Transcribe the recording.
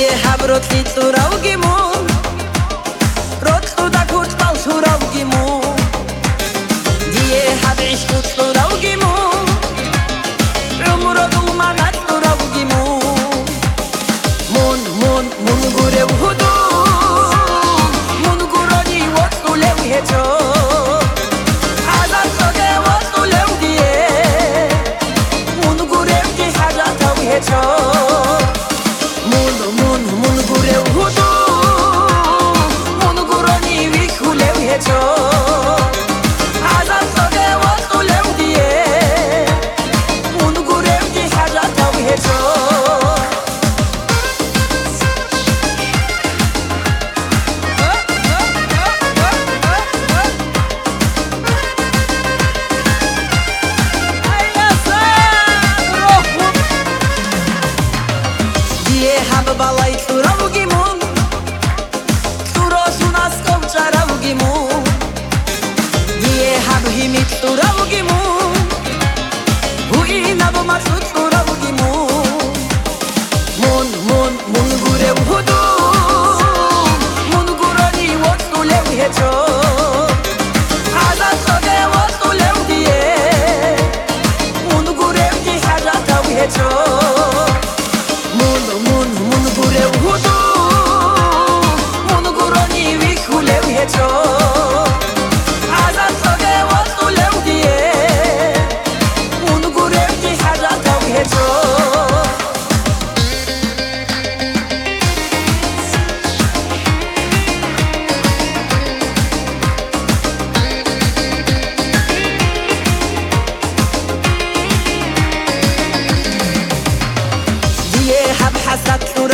Habrotti turaugimu Rottu da kurt bal turaugimu Die hab ich gut turaugimu Umro du manat turaugimu Mun gure uhudu Mun guroni wottu lew hecho Azar soge wottu lew die Mun gure uti haja taw hecho Balai turavgimu Turosu naskov charavgimu Die hab himit turavgimu Hui nabo matsut turavgimu Mun gure uhudu Mun guroni wottu lew hecho Azat soge wottu lew die Mun gure uti haja taw hecho حسد